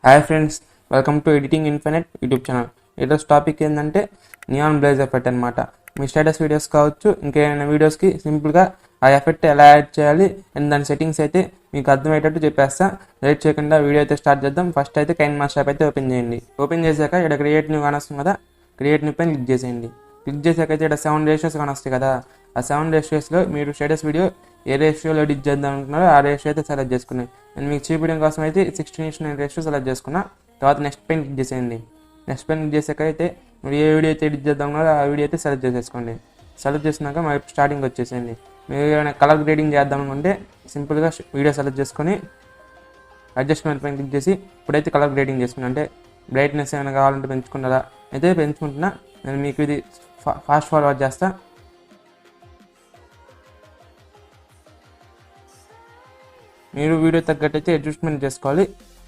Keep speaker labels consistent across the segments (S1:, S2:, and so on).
S1: Hi friends, welcome to editing YouTube channel. ఈరోజు topic ఏంటంటే neon blaze effect అనమాట. మీ status videos కావచ్చు, ఇంకేమైనా వీడియోస్కి సింపుల్గా ఆ ఎఫెక్ట్ ఎలా యాడ్ చేయాలి అండ్ దాని సెట్టింగ్స్ అయితే మీకు అర్థమయ్యేటట్టు చెప్పేస్తా. లేట్ చేయకుండా వీడియో అయితే స్టార్ట్ చేద్దాం. ఫస్ట్ అయితే కైన్మాస్టర్ యాప్ అయితే ఓపెన్ చేయండి. ఓపెన్ చేశాక ఇక్కడ క్రియేట్ న్యూ కానొస్తుంది కదా, క్రియేట్ న్యూ పైన క్లిక్ చేసేయండి. క్లిక్ చేశాక అయితే ఇక్కడ 7 రేషియోస్ కానొస్తాయి కదా, ఆ 7 రేషియోస్లో మీరు స్టేటస్ వీడియో ఏ రేషియోలో ఎడిట్ చేద్దాం అనుకున్నారో ఆ రేషియో అయితే సెలెక్ట్ చేసుకున్నాయి. నేను మీకు చూపించడం కోసం అయితే 16:9 రేషియో సెలెక్ట్ చేసుకున్నా. తర్వాత నెక్స్ట్ పైన క్లిక్ చేసేయండి. నెక్స్ట్ పైన క్లిక్ చేశాక అయితే మీరు ఏ వీడియో అయితే ఎడిట్ చేద్దాం ఉన్నారో ఆ వీడియో అయితే సెలెక్ట్ చేసేసుకోండి. సెలెక్ట్ చేసినాక మరి స్టార్టింగ్ వచ్చేసేయండి. మీరు ఏమైనా కలర్ గ్రేడింగ్ చేద్దాం అనుకుంటే సింపుల్గా వీడియో సెలెక్ట్ చేసుకొని అడ్జస్ట్మెంట్ పైన క్లిక్ చేసి ఇప్పుడైతే కలర్ గ్రేడింగ్ చేసుకున్నాను. అంటే బ్రైట్నెస్ ఏమైనా కావాలంటే పెంచుకున్నారా అయితే పెంచుకుంటున్నా. నేను మీకు ఇది ఫాస్ట్ ఫార్వర్డ్ చేస్తా. మీరు వీడియో తగ్గట్టయితే అడ్జస్ట్మెంట్ చేసుకోవాలి.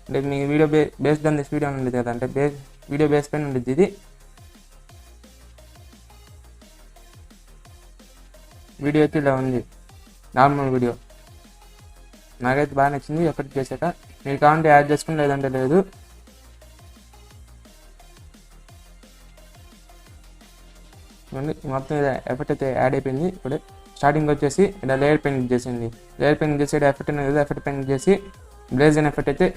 S1: అంటే మీ video based on this video ఉండేది కదా, అంటే వీడియో బేస్ పైన ఉండేది ఇది. వీడియో అయితే ఇలా ఉంది, నార్మల్ వీడియో. నాకైతే బాగా నచ్చింది ఎఫెక్ట్ చేశాక. మీరు కావాలంటే యాడ్ చేసుకుని, లేదంటే లేదు. మొత్తం ఎఫెక్ట్ అయితే యాడ్ అయిపోయింది. ఇప్పుడు స్టార్టింగ్ వచ్చేసి ఇలా లేయర్ పెయింట్ చేసేయండి. లేయర్ పెయింట్ చేసి ఎఫెక్ట్ అనేది ఎఫెక్ట్ పెయింట్ చేసి బ్లేజ్ అనే ఎఫెక్ట్ అయితే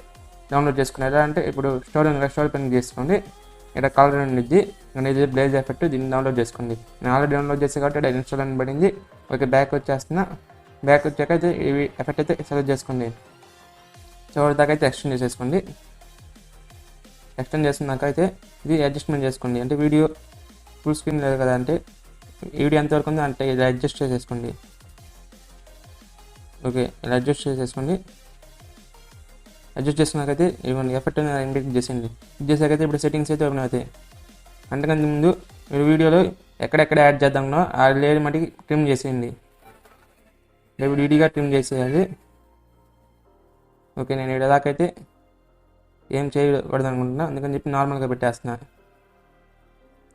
S1: డౌన్లోడ్ చేసుకున్నారు. ఎలా అంటే ఇప్పుడు స్టోర్ పెయింట్ చేసుకోండి. ఇక్కడ కలర్ ఉండిద్ది, ఇది బ్లేజ్ ఎఫెక్ట్, దీన్ని డౌన్లోడ్ చేసుకోండి. నేను ఆల్రెడీ డౌన్లోడ్ చేసి కాబట్టి ఇక్కడ ఇన్స్టాల్ అని పడింది. ఓకే, బ్యాక్ వచ్చేస్తున్నా. బ్యాక్ వచ్చాక అయితే ఇవి ఎఫెక్ట్ అయితే సెలెక్ట్ చేసుకోండి. చివరి దాకా అయితే ఎక్స్టెండ్ చేసేసుకోండి. ఎక్స్టెండ్ చేసుకున్నాక అయితే ఇది అడ్జస్ట్మెంట్ చేసుకోండి. అంటే వీడియో ఫుల్ స్క్రీన్ లేదు కదా, అంటే వీడియో ఎంతవరకు ఉందో అంటే ఇలా అడ్జస్ట్ చేసేసుకోండి. ఓకే, ఇలా అడ్జస్ట్ చేసేసుకోండి. అడ్జస్ట్ చేసుకున్నాకైతే ఇవ్వండి ఎఫెక్ట్ అనేది ఇండికేట్ చేసేయండి. ఇది చేసాకైతే ఇప్పుడు సెట్టింగ్స్ అయితే ఓపెన్ అవుతాయి. అంతకంటే ముందు మీరు వీడియోలో ఎక్కడెక్కడ యాడ్ చేద్దామో ఆ లేయర్ మటుకి ట్రిమ్ చేసేయండి. ఇప్పుడు విడిగా ట్రిమ్ చేసేయాలి. ఓకే, నేను ఇక్కడ దాకైతే ఏం చేయకూడదు అనుకుంటున్నా, అందుకని చెప్పి నార్మల్గా పెట్టేస్తున్నా.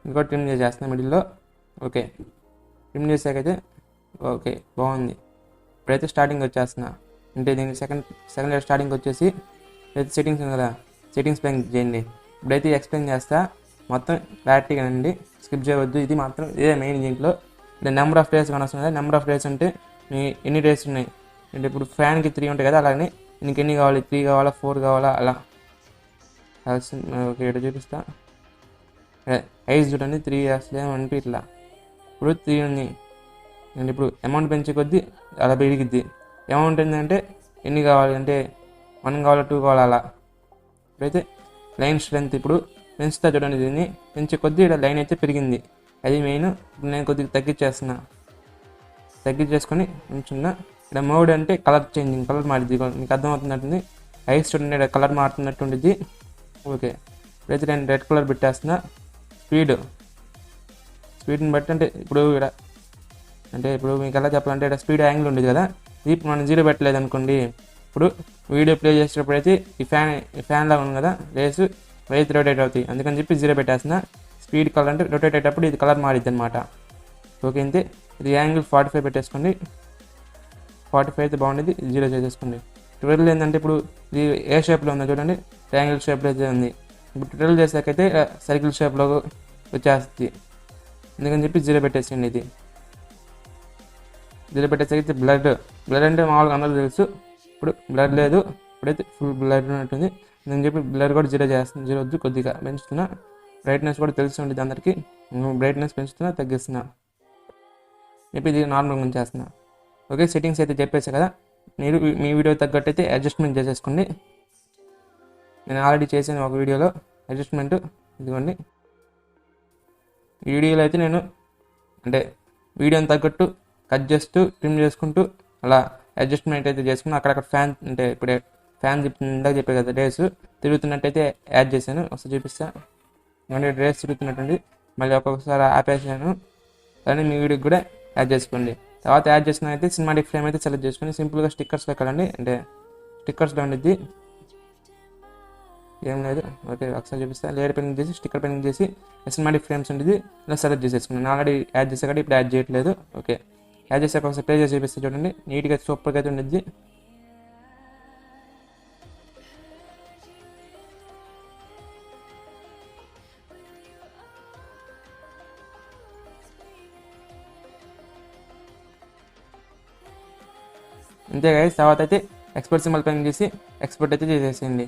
S1: ఇంకో ట్రిమ్ చేసేస్తున్నా మిడిల్లో. ఓకే, ట్రిమ్ చేసాకైతే ఓకే బాగుంది. ఇప్పుడైతే స్టార్టింగ్ వచ్చేస్తున్నా. అంటే దీనికి సెకండ్ ఇయర్ స్టార్టింగ్ వచ్చేసి అయితే సెట్టింగ్స్ ఉంది కదా, సెట్టింగ్స్ పైన చేయండి. ఇప్పుడైతే ఎక్స్ప్లెయిన్ చేస్తా, మొత్తం క్లారిటీగా అండి, స్కిప్ చేయవద్దు. ఇది మాత్రం ఇదే మెయిన్. దీంట్లో నెంబర్ ఆఫ్ డేస్ కానొస్తుంది కదా, నెంబర్ ఆఫ్ డేస్ అంటే మీ ఎన్ని డేస్ ఉన్నాయి అంటే ఇప్పుడు ఫ్యాన్కి 3 ఉంటాయి కదా, అలాగే నీకు ఎన్ని కావాలి, 3 కావాలా 4 కావాలా అలా. ఓకే, ఇక్కడ చూపిస్తా. ఐజ్ చూడండి, 3 అసలే అంటే ఇట్లా. ఇప్పుడు 3 ఉంది అండ్ ఇప్పుడు అమౌంట్ పెంచే కొద్దీ అలా పెరిగిద్ది. అమౌంట్ ఏంటంటే ఎన్ని కావాలి అంటే 1 కావాలా 2 కావాలా అలా. ఇప్పుడైతే లైన్ స్ట్రెంత్ ఇప్పుడు పెంచుతా చూడండి, దీన్ని పెంచే కొద్దీ ఇక్కడ లైన్ అయితే పెరిగింది. అది మెయిన్. ఇప్పుడు నేను కొద్దిగా తగ్గించేసుకొని ఉంచున్నా. ఇక్కడ మోడ్ అంటే కలర్ చేంజింగ్, కలర్ మారిద్ది. మీకు అర్థమవుతున్నట్టుంది. ఐస్ చూడండి, ఇక్కడ కలర్ మారుతున్నట్టు ఉండిద్ది. ఓకే, ఇప్పుడైతే నేను రెడ్ కలర్ పెట్టేస్తున్నా. స్పీడ్ని బట్టి అంటే ఇప్పుడు ఇక్కడ అంటే ఇప్పుడు మీకు ఎలా చెప్పాలంటే ఇక్కడ స్పీడ్ యాంగిల్ ఉండేది కదా, ఇది మనం 0 పెట్టలేదు అనుకోండి. ఇప్పుడు వీడియో ప్లే చేసేటప్పుడు అయితే ఈ ఫ్యాన్ లాగా ఉంది కదా, రేసు వైపు రొటేట్ అవుతాయి. అందుకని చెప్పి 0 పెట్టేస్తున్నా. స్పీడ్ కలర్ అంటే రొటేట్ అయ్యేటప్పుడు ఇది కలర్ మారిద్ది అనమాట. ఓకే, అంతే. ఇది యాంగిల్ 45 పెట్టేసుకోండి. 45 అయితే బాగుండేది, 0 చేసేసుకోండి. 12 ఏంటంటే ఇప్పుడు ఇది ఏ షేప్లో ఉందో చూడండి, ట్రయాంగిల్ షేప్లో అయితే ఉంది. ఇప్పుడు 12 చేసాకైతే సర్కిల్ షేప్లో వచ్చేస్తుంది. ఎందుకని చెప్పి 0 పెట్టేసేయండి. ఇది 0 పెట్టేసరికి బ్లడ్ అంటే మామూలుగా అందరూ తెలుసు. ఇప్పుడు బ్లడ్ లేదు, ఇప్పుడైతే ఫుల్ బ్లడ్ ఉన్నట్టుంది. నేను చెప్పి బ్లడ్ కూడా 0 చేస్తుంది. 0 వద్దు, కొద్దిగా పెంచుతున్నా. బ్రైట్నెస్ కూడా తెలిసి ఉండేది అందరికీ. బ్రైట్నెస్ పెంచుతున్నా, తగ్గిస్తున్నా. చెప్పి ఇది నార్మల్గా ఉంచేస్తున్నా. ఓకే, సెట్టింగ్స్ అయితే చెప్పేసా కదా, మీరు మీ వీడియో తగ్గట్టు అయితే అడ్జస్ట్మెంట్ చేసేసుకోండి. నేను ఆల్రెడీ చేసాను ఒక వీడియోలో అడ్జస్ట్మెంట్. ఇదిగోండి, ఈ వీడియోలో అయితే నేను అంటే వీడియోని తగ్గట్టు కట్ చేస్తూ ట్రిమ్ చేసుకుంటూ అలా అడ్జస్ట్మెంట్ అయితే చేసుకుని అక్కడక్కడ ఫ్యాన్ అంటే ఇప్పుడే ఫ్యాన్ ఇందాక చెప్పే కదా, రేస్ తిరుగుతున్నట్టయితే యాడ్ చేశాను. ఒకసారి చూపిస్తా. అంటే రేస్ తిరుగుతున్నట్టుంది. మళ్ళీ ఒక్కొక్కసారి ఆపేసాను. కానీ మీ వీడియోకి కూడా యాడ్ చేసుకోండి. తర్వాత యాడ్ చేసిన అయితే సినిమాటిక్ ఫ్రేమ్ అయితే సెలెక్ట్ చేసుకొని సింపుల్గా స్టిక్కర్స్లో ఎక్కాలండి. అంటే స్టిక్కర్స్లో ఉండిద్ది, ఏం లేదు. ఓకే, ఒకసారి చూపిస్తా. లేయర్ పెయింటింగ్ చేసి స్టిక్కర్ పెయింటింగ్ చేసి సినిమాటిక్ ఫ్రేమ్స్ ఉండేది ఇలా సెలెక్ట్ చేసేసుకున్నాను. ఆల్రెడీ యాడ్ చేసా కాబట్టి ఇప్పుడు యాడ్ చేయట్లేదు. ఓకే, యాడ్ చేసాక ఒకసారి ప్లే చేసి చూపిస్తే చూడండి, నీట్గా సూపర్గా అయితే ఉండిద్ది. అంతే గైస్. తర్వాత అయితే ఎక్స్పోర్ట్ సింబల్ పైన చేసి ఎక్స్పోర్ట్ అయితే చేసేసేయండి.